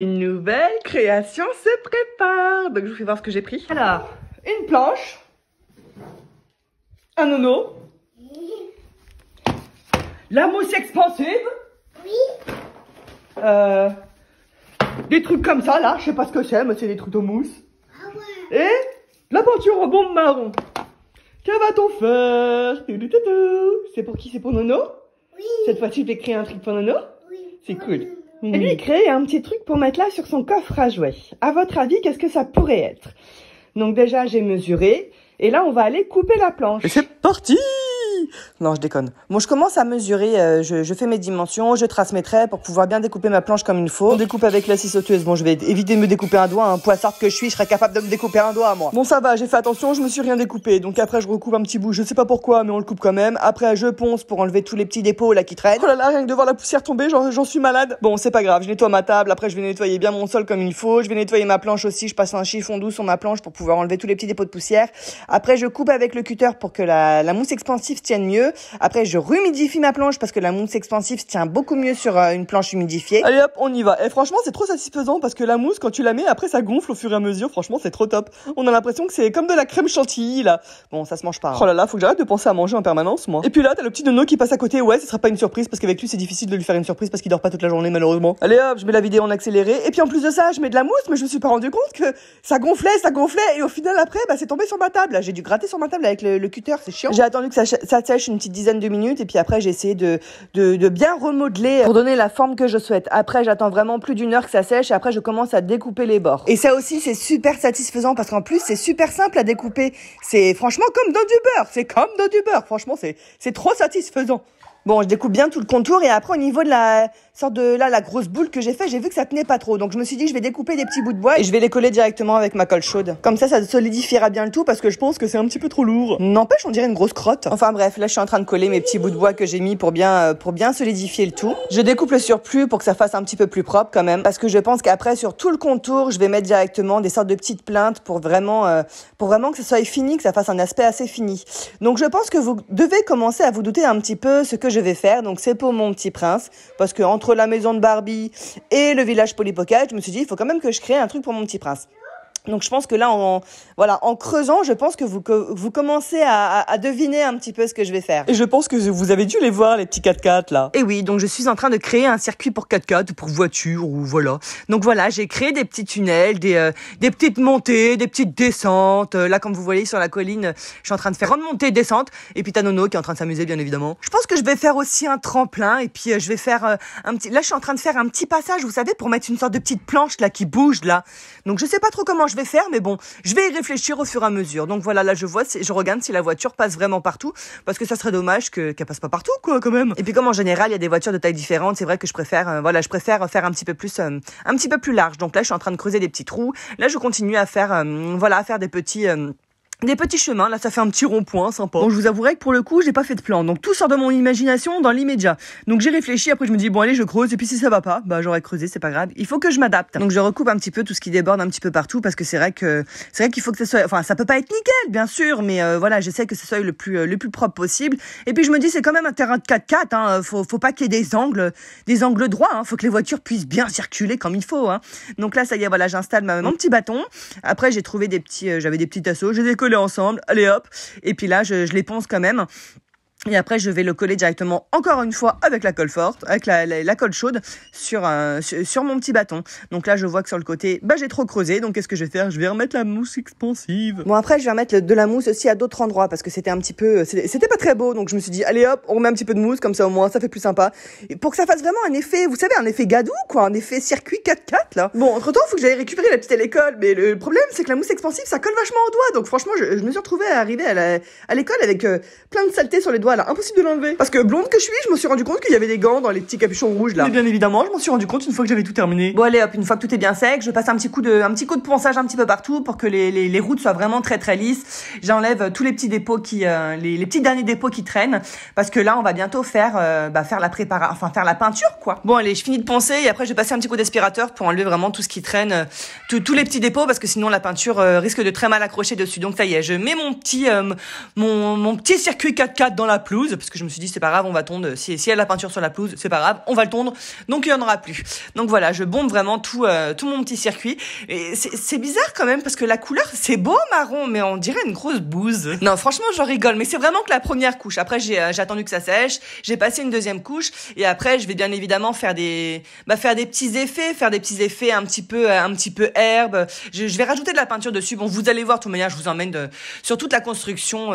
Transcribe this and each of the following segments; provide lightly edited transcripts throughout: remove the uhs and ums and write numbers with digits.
Une nouvelle création se prépare. Donc je vous fais voir ce que j'ai pris. Alors, une planche, un nono, la mousse expansive, oui. Des trucs comme ça là, je sais pas ce que c'est, mais c'est des trucs de mousse. Ah ouais. Et la peinture en bombe marron. Que va-t-on faire? C'est pour qui? C'est pour Nono? Oui. Cette fois-ci, je vais créer un truc pour Nono? Oui. C'est cool. Et lui, il crée un petit truc pour mettre là sur son coffre à jouets. À votre avis, qu'est-ce que ça pourrait être? Donc déjà, j'ai mesuré. Et là, on va aller couper la planche. Et c'est parti! Non, je déconne. Bon, je commence à mesurer, je fais mes dimensions, je trace mes traits pour pouvoir bien découper ma planche comme il faut. On découpe avec la scie sauteuse. Bon, je vais éviter de me découper un doigt, hein. Poissarde que je suis serais capable de me découper un doigt, moi. Bon, ça va, j'ai fait attention, je me suis rien découpé. Donc après, je recoupe un petit bout, je sais pas pourquoi, mais on le coupe quand même. Après, je ponce pour enlever tous les petits dépôts là qui traînent. Oh là là, rien que de voir la poussière tomber, j'en suis malade. Bon, c'est pas grave, je nettoie ma table. Après, je vais nettoyer bien mon sol comme il faut. Je vais nettoyer ma planche aussi. Je passe un chiffon doux sur ma planche pour pouvoir enlever tous les petits dépôts de poussière. Après, je coupe avec le cutter pour que la mousse expansive tienne mieux. Après, je humidifie ma planche parce que la mousse expansive tient beaucoup mieux sur une planche humidifiée. Allez hop, on y va. Et franchement, c'est trop satisfaisant parce que la mousse, quand tu la mets, après ça gonfle au fur et à mesure. Franchement, c'est trop top. On a l'impression que c'est comme de la crème chantilly là. Bon, ça se mange pas. Hein. Oh là là, faut que j'arrête de penser à manger en permanence, moi. Et puis là, t'as le petit Nono qui passe à côté. Ouais, ce sera pas une surprise parce qu'avec lui, c'est difficile de lui faire une surprise parce qu'il dort pas toute la journée, malheureusement. Allez hop, je mets la vidéo en accéléré. Et puis en plus de ça, je mets de la mousse, mais je me suis pas rendu compte que ça gonflait. Et au final, après, bah, c'est tombé sur ma table. J'ai dû gratter sur ma table avec le cutter. C'est chiant. J'ai attendu que ça sèche une petite dizaine de minutes et puis après, j'ai essayé de bien remodeler pour donner la forme que je souhaite. Après, j'attends vraiment plus d'1 heure que ça sèche et après, je commence à découper les bords. Et ça aussi, c'est super satisfaisant parce qu'en plus, c'est super simple à découper. C'est franchement comme dans du beurre. C'est comme dans du beurre. Franchement, c'est trop satisfaisant. Bon, je découpe bien tout le contour et après au niveau de la sorte de la grosse boule que j'ai fait, j'ai vu que ça tenait pas trop. Donc je me suis dit je vais découper des petits bouts de bois et je vais les coller directement avec ma colle chaude. Comme ça solidifiera bien le tout parce que je pense que c'est un petit peu trop lourd. N'empêche, on dirait une grosse crotte. Enfin bref, là je suis en train de coller mes petits bouts de bois que j'ai mis pour bien solidifier le tout. Je découpe le surplus pour que ça fasse un petit peu plus propre quand même parce que je pense qu'après sur tout le contour, je vais mettre directement des sortes de petites plinthes pour vraiment que ça soit fini, que ça fasse un aspect assez fini. Donc je pense que vous devez commencer à vous douter un petit peu ce que je vais faire. Donc c'est pour mon petit prince parce que entre la maison de Barbie et le village Polly Pocket, je me suis dit il faut quand même que je crée un truc pour mon petit prince. Donc je pense que là, en creusant, je pense que vous commencez à deviner un petit peu ce que je vais faire. Et je pense que vous avez dû les voir, les petits 4x4 là. Et oui, donc je suis en train de créer un circuit pour 4x4 ou pour voiture ou voilà. Donc voilà, j'ai créé des petits tunnels, des petites montées, des petites descentes. Là, comme vous voyez sur la colline, je suis en train de faire une montée, descente. Et puis t'as Nono qui est en train de s'amuser, bien évidemment. Je pense que je vais faire aussi un tremplin et puis je vais faire un petit... Là, je suis en train de faire un petit passage, vous savez, pour mettre une sorte de petite planche là qui bouge là. Donc je sais pas trop comment je vais faire, mais bon, je vais y réfléchir au fur et à mesure. Donc voilà, là je regarde si la voiture passe vraiment partout, parce que ça serait dommage qu'elle passe pas partout, quoi, quand même. Et puis comme en général, il y a des voitures de taille différente, c'est vrai que je préfère faire un petit peu plus large. Donc là, je suis en train de creuser des petits trous. Là, je continue à faire, à faire des petits chemins, là ça fait un petit rond-point sympa. Bon, je vous avouerai que pour le coup, j'ai pas fait de plan. Donc tout sort de mon imagination dans l'immédiat. Donc j'ai réfléchi, après je me dis bon allez, je creuse et puis si ça va pas, bah j'aurais creusé, c'est pas grave. Il faut que je m'adapte. Donc je recoupe un petit peu tout ce qui déborde un petit peu partout parce que c'est vrai qu'il faut que ça soit, enfin ça peut pas être nickel bien sûr, mais voilà, j'essaie que ce soit le plus propre possible. Et puis je me dis c'est quand même un terrain de 4x4 hein, faut pas qu'il y ait des angles droits hein, faut que les voitures puissent bien circuler comme il faut hein. Donc là ça y est, voilà, j'installe mon petit bâton. Après j'ai trouvé j'avais des petits tasseaux, je les ai collés ensemble, allez hop, et puis là je les ponce quand même. Et après, je vais le coller directement, encore une fois, avec la colle forte, avec la colle chaude, sur mon petit bâton. Donc là, je vois que sur le côté, bah, j'ai trop creusé. Donc, qu'est-ce que je vais faire? Je vais remettre la mousse expansive. Bon, après, je vais remettre de la mousse aussi à d'autres endroits, parce que c'était un petit peu, c'était pas très beau. Donc, je me suis dit, allez hop, on remet un petit peu de mousse, comme ça, au moins, ça fait plus sympa. Et pour que ça fasse vraiment un effet, vous savez, un effet gadou, quoi, un effet circuit 4x4, là. Bon, entre-temps, il faut que j'aille récupérer la petite à l'école. Mais le problème, c'est que la mousse expansive, ça colle vachement aux doigts. Donc, franchement, je me suis retrouvée à arriver à l'école avec plein de saleté sur les doigts, là. Impossible de l'enlever. Parce que blonde que je suis, je me suis rendu compte qu'il y avait des gants dans les petits capuchons rouges là. Et bien évidemment, je m'en suis rendu compte une fois que j'avais tout terminé. Bon allez hop, une fois que tout est bien sec, je passe un petit coup de ponçage un petit peu partout pour que les routes soient vraiment très très lisses. J'enlève tous les petits dépôts les petits derniers dépôts qui traînent parce que là on va bientôt faire la peinture quoi. Bon allez, je finis de poncer et après je vais passer un petit coup d'aspirateur pour enlever vraiment tout ce qui traîne, tous les petits dépôts parce que sinon la peinture risque de très mal accrocher dessus. Donc ça y est, je mets mon petit circuit 4x4 dans la la pelouse, parce que je me suis dit c'est pas grave, on va tondre, si y a la peinture sur la pelouse, c'est pas grave, on va le tondre, donc il y en aura plus. Donc voilà, je bombe vraiment tout mon petit circuit, et c'est bizarre quand même, parce que la couleur, c'est beau marron, mais on dirait une grosse bouse. Non, franchement, je rigole, mais c'est vraiment que la première couche. Après, j'ai attendu que ça sèche, j'ai passé une deuxième couche, et après, je vais bien évidemment faire des petits effets, un petit peu herbe. Je vais rajouter de la peinture dessus. Bon, vous allez voir, de toute manière, je vous emmène sur toute la construction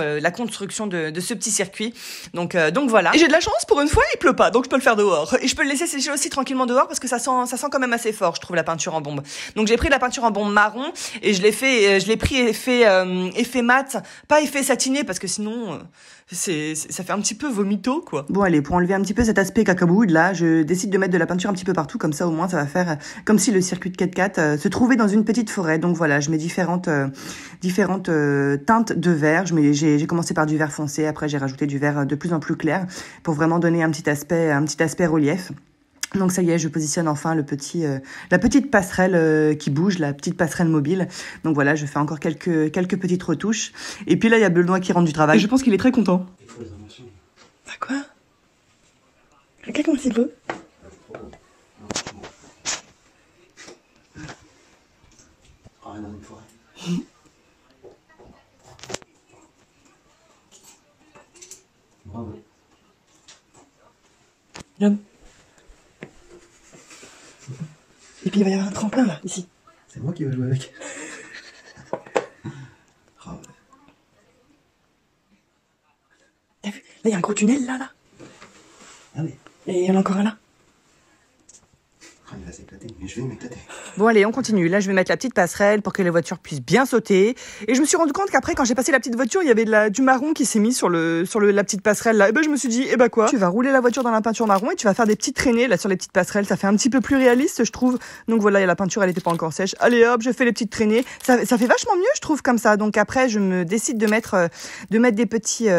de ce petit circuit. Donc voilà. Et j'ai de la chance, pour une fois, il pleut pas, donc je peux le faire dehors. Et je peux le laisser sécher aussi tranquillement dehors, parce que ça sent quand même assez fort, je trouve, la peinture en bombe. Donc j'ai pris la peinture en bombe marron, et je l'ai pris effet mat, pas effet satiné, parce que sinon, ça fait un petit peu vomito, quoi. Bon, allez, pour enlever un petit peu cet aspect cacaboud, là, je décide de mettre de la peinture un petit peu partout, comme ça, au moins, ça va faire comme si le circuit de 4x4 se trouvait dans une petite forêt. Donc voilà, je mets différentes teintes de vert. J'ai commencé par du vert foncé, après j'ai rajouté du vert de plus en plus clair, pour vraiment donner un petit aspect relief. Donc ça y est, je positionne enfin la petite passerelle qui bouge, la petite passerelle mobile. Donc voilà, je fais encore quelques petites retouches. Et puis là, il y a Benoît qui rentre du travail. Et je pense qu'il est très content. Il faut les inventions. Bah quoi? Regarde comment c'est beau. Rien dans une forêt. Bravo. Yum. Et puis il va y avoir un tremplin là, ici. C'est moi qui vais jouer avec. Oh. T'as vu? Là il y a un gros tunnel là. Ah oui. Et il y en a encore un là. Ah, il va s'éclater, mais je vais m'éclater. Bon allez, on continue. Là je vais mettre la petite passerelle pour que les voitures puissent bien sauter. Et je me suis rendu compte qu'après quand j'ai passé la petite voiture, il y avait du marron qui s'est mis sur la petite passerelle là. Et ben je me suis dit, quoi, tu vas rouler la voiture dans la peinture marron et tu vas faire des petites traînées là sur les petites passerelles. Ça fait un petit peu plus réaliste je trouve. Donc voilà, la peinture elle était pas encore sèche. Allez hop, je fais les petites traînées. Ça fait vachement mieux je trouve comme ça. Donc après je me décide de mettre des petits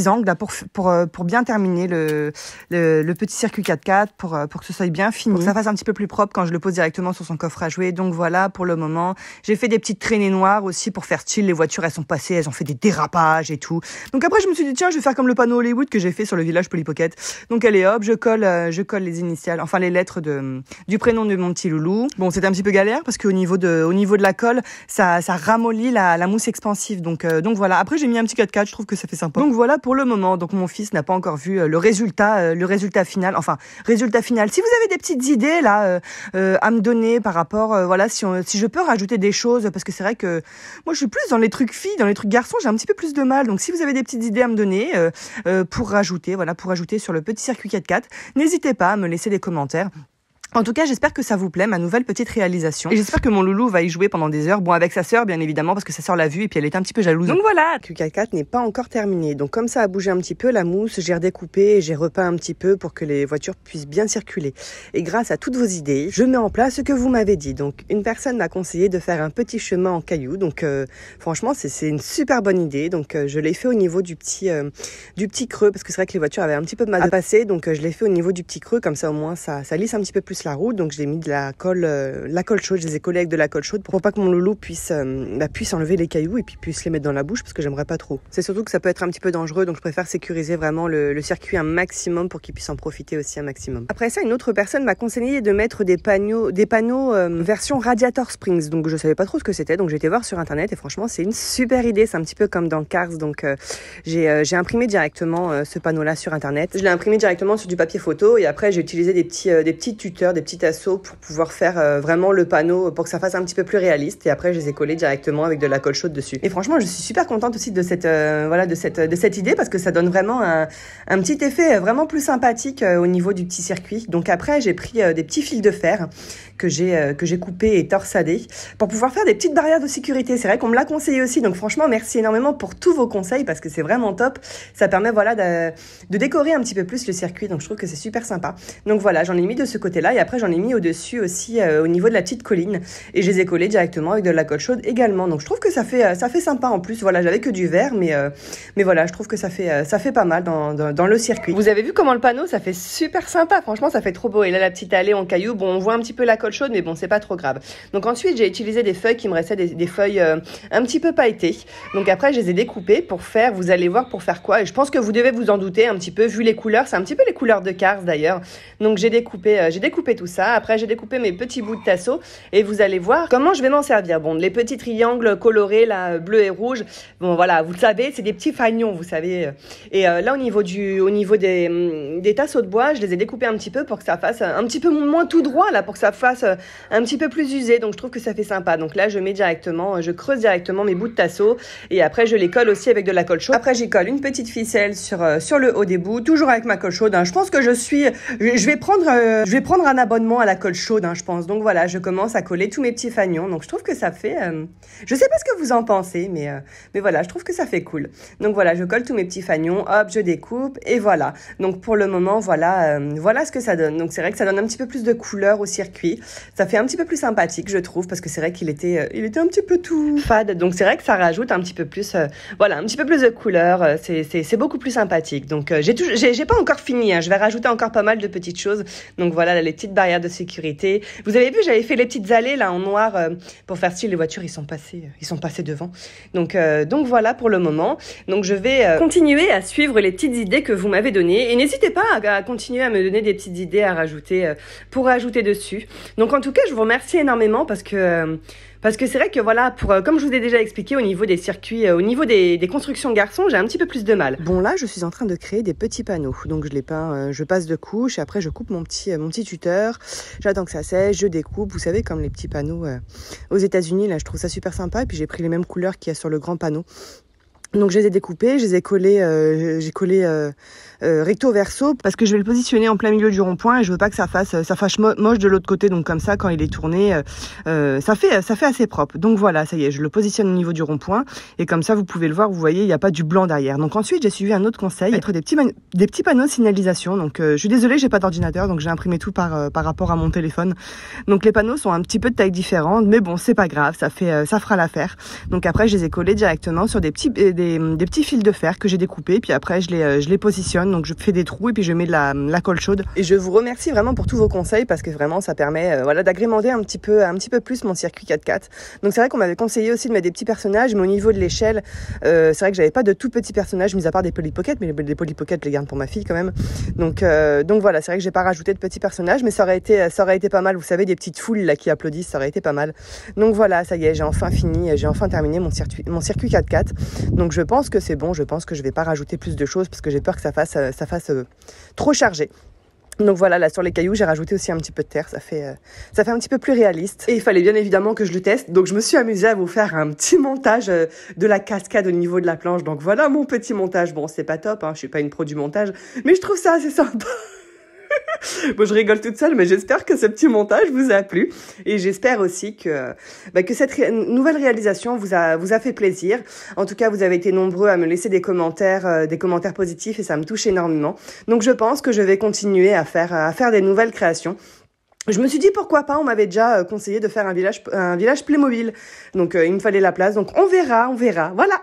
angles là pour bien terminer le petit circuit 4x4 pour que ce soit bien fini. Pour que ça fasse un petit peu plus propre quand je le pose directement sur son coffre à jouer. Donc voilà, pour le moment, j'ai fait des petites traînées noires aussi pour faire style. Les voitures, elles sont passées, elles ont fait des dérapages et tout. Donc après, je me suis dit, tiens, je vais faire comme le panneau Hollywood que j'ai fait sur le village Polly Pocket. Donc allez hop, je colle les initiales, enfin les lettres du prénom de mon petit loulou. Bon, c'était un petit peu galère parce qu'au niveau de la colle, ça ramollit la mousse expansive. Donc voilà. Après, j'ai mis un petit 4x4, je trouve que ça fait sympa. Donc voilà pour le moment. Donc mon fils n'a pas encore vu le résultat final. Enfin, résultat final. Si vous avez des petites idées là à me donner par rapport si je peux rajouter des choses, parce que c'est vrai que moi je suis plus dans les trucs filles, dans les trucs garçons, j'ai un petit peu plus de mal. Donc si vous avez des petites idées à me donner pour rajouter sur le petit circuit 4x4, n'hésitez pas à me laisser des commentaires. En tout cas, j'espère que ça vous plaît, ma nouvelle petite réalisation. Et j'espère que mon loulou va y jouer pendant des heures. Bon, avec sa sœur, bien évidemment, parce que sa sœur l'a vu et puis elle est un petit peu jalouse. Donc voilà, le Q4 n'est pas encore terminé. Donc comme ça a bougé un petit peu, la mousse, j'ai redécoupé et j'ai repeint un petit peu pour que les voitures puissent bien circuler. Et grâce à toutes vos idées, je mets en place ce que vous m'avez dit. Donc une personne m'a conseillé de faire un petit chemin en cailloux. Donc franchement, c'est une super bonne idée. Donc je l'ai fait au niveau du petit creux, parce que c'est vrai que les voitures avaient un petit peu de mal à passer. Donc je l'ai fait au niveau du petit creux, comme ça au moins ça lisse un petit peu plus la route. Donc j'ai mis de la colle chaude, je les ai collés avec de la colle chaude pour pas que mon loulou puisse enlever les cailloux et puis puisse les mettre dans la bouche, parce que j'aimerais pas trop. C'est surtout que ça peut être un petit peu dangereux, donc je préfère sécuriser vraiment le circuit un maximum pour qu'il puisse en profiter aussi un maximum. Après ça, une autre personne m'a conseillé de mettre des panneaux version Radiator Springs. Donc je savais pas trop ce que c'était, donc j'ai été voir sur internet et franchement c'est une super idée. C'est un petit peu comme dans Cars. Donc j'ai imprimé directement ce panneau là sur internet. Je l'ai imprimé directement sur du papier photo et après j'ai utilisé des petits tuteurs, des petits assos pour pouvoir faire vraiment le panneau pour que ça fasse un petit peu plus réaliste, et après je les ai collés directement avec de la colle chaude dessus. Et franchement je suis super contente aussi de cette idée, parce que ça donne vraiment un petit effet vraiment plus sympathique au niveau du petit circuit. Donc après j'ai pris des petits fils de fer que j'ai coupés et torsadés pour pouvoir faire des petites barrières de sécurité. C'est vrai qu'on me l'a conseillé aussi, donc franchement merci énormément pour tous vos conseils, parce que c'est vraiment top. Ça permet de décorer un petit peu plus le circuit, donc je trouve que c'est super sympa. Donc voilà, j'en ai mis de ce côté-là, et après j'en ai mis au-dessus aussi au niveau de la petite colline, et je les ai collés directement avec de la colle chaude également. Donc je trouve que ça fait sympa en plus. Voilà, j'avais que du vert, mais voilà, je trouve que ça fait pas mal dans le circuit. Vous avez vu comment le panneau, ça fait super sympa, franchement ça fait trop beau. Et là la petite allée en cailloux, bon on voit un petit peu la colle colle chaude, mais bon, c'est pas trop grave. Donc ensuite, j'ai utilisé des feuilles qui me restaient, des feuilles un petit peu pailletées. Donc après, je les ai découpées pour faire, vous allez voir pour faire quoi. Et je pense que vous devez vous en douter un petit peu, vu les couleurs. C'est un petit peu les couleurs de Cars d'ailleurs. Donc j'ai découpé tout ça. Après, j'ai découpé mes petits bouts de tasseau et vous allez voir comment je vais m'en servir. Bon, les petits triangles colorés, là, bleu et rouge. Bon, voilà, vous le savez, c'est des petits fagnons, vous savez. Et là, au niveau des tasseaux de bois, je les ai découpés un petit peu pour que ça fasse un petit peu moins tout droit, là, pour que ça fasse un petit peu plus usé. Donc je trouve que ça fait sympa. Donc là, je creuse directement mes bouts de tasseau et après, je les colle aussi avec de la colle chaude. Après, j'y colle une petite ficelle sur le haut des bouts, toujours avec ma colle chaude. Hein. Je pense que je vais prendre un abonnement à la colle chaude, hein, je pense. Donc voilà, je commence à coller tous mes petits fagnons. Donc je trouve que ça fait, je sais pas ce que vous en pensez, mais voilà, je trouve que ça fait cool. Donc voilà, je colle tous mes petits fagnons, hop, je découpe et voilà. Donc pour le moment, voilà ce que ça donne. Donc c'est vrai que ça donne un petit peu plus de couleur au circuit. Ça fait un petit peu plus sympathique, je trouve, parce que c'est vrai qu'il était un petit peu tout fade. Donc c'est vrai que ça rajoute un petit peu plus, un petit peu plus de couleur. C'est beaucoup plus sympathique. Donc j'ai pas encore fini. Hein. Je vais rajouter encore pas mal de petites choses. Donc voilà, les petites barrières de sécurité. Vous avez vu, j'avais fait les petites allées là en noir pour faire style. Les voitures, ils sont passés devant. Donc voilà pour le moment. Donc je vais continuer à suivre les petites idées que vous m'avez données et n'hésitez pas à continuer à me donner des petites idées à rajouter pour rajouter dessus. Donc en tout cas, je vous remercie énormément parce que c'est vrai que voilà, comme je vous ai déjà expliqué, au niveau des circuits, au niveau des constructions garçons, j'ai un petit peu plus de mal. Bon là, je suis en train de créer des petits panneaux. Donc je les peins, je passe de couche et après je coupe mon petit tuteur. J'attends que ça sèche, je découpe. Vous savez, comme les petits panneaux aux États-Unis, là, je trouve ça super sympa. Et puis j'ai pris les mêmes couleurs qu'il y a sur le grand panneau. Donc je les ai découpés, je les ai collés, recto verso parce que je vais le positionner en plein milieu du rond-point et je veux pas que ça fasse moche de l'autre côté. Donc comme ça, quand il est tourné, ça fait assez propre. Donc voilà, ça y est, je le positionne au niveau du rond-point et comme ça vous pouvez le voir, vous voyez, il n'y a pas du blanc derrière. Donc ensuite j'ai suivi un autre conseil, mettre des petits panneaux de signalisation. Donc je suis désolée, j'ai pas d'ordinateur, donc j'ai imprimé tout par rapport à mon téléphone. Donc les panneaux sont un petit peu de taille différente, mais bon c'est pas grave, ça fera l'affaire. Donc après je les ai collés directement sur des petits fils de fer que j'ai découpés, puis après je les positionne. Donc je fais des trous et puis je mets de la colle chaude. Et je vous remercie vraiment pour tous vos conseils parce que vraiment ça permet d'agrémenter un petit peu plus mon circuit 4x4. Donc c'est vrai qu'on m'avait conseillé aussi de mettre des petits personnages, mais au niveau de l'échelle, c'est vrai que j'avais pas de tout petits personnages, mis à part des Polly Pocket, mais les Polly Pocket je les garde pour ma fille quand même. Donc voilà, c'est vrai que j'ai pas rajouté de petits personnages, mais ça aurait été pas mal. Vous savez, des petites foules là qui applaudissent, ça aurait été pas mal. Donc voilà, ça y est, j'ai enfin terminé mon circuit 4x4. Donc je pense que c'est bon, je pense que je vais pas rajouter plus de choses parce que j'ai peur que ça fasse trop chargé. Donc voilà, là sur les cailloux, j'ai rajouté aussi un petit peu de terre, ça fait un petit peu plus réaliste. Et il fallait bien évidemment que je le teste, donc je me suis amusée à vous faire un petit montage de la cascade au niveau de la planche. Donc voilà mon petit montage. Bon, c'est pas top, hein, je suis pas une pro du montage, mais je trouve ça assez sympa. Bon, je rigole toute seule, mais j'espère que ce petit montage vous a plu et j'espère aussi que cette nouvelle réalisation vous a fait plaisir. En tout cas, vous avez été nombreux à me laisser des commentaires positifs et ça me touche énormément. Donc, je pense que je vais continuer à faire des nouvelles créations. Je me suis dit pourquoi pas, on m'avait déjà conseillé de faire un village Playmobil. Donc, il me fallait la place. Donc, on verra. Voilà.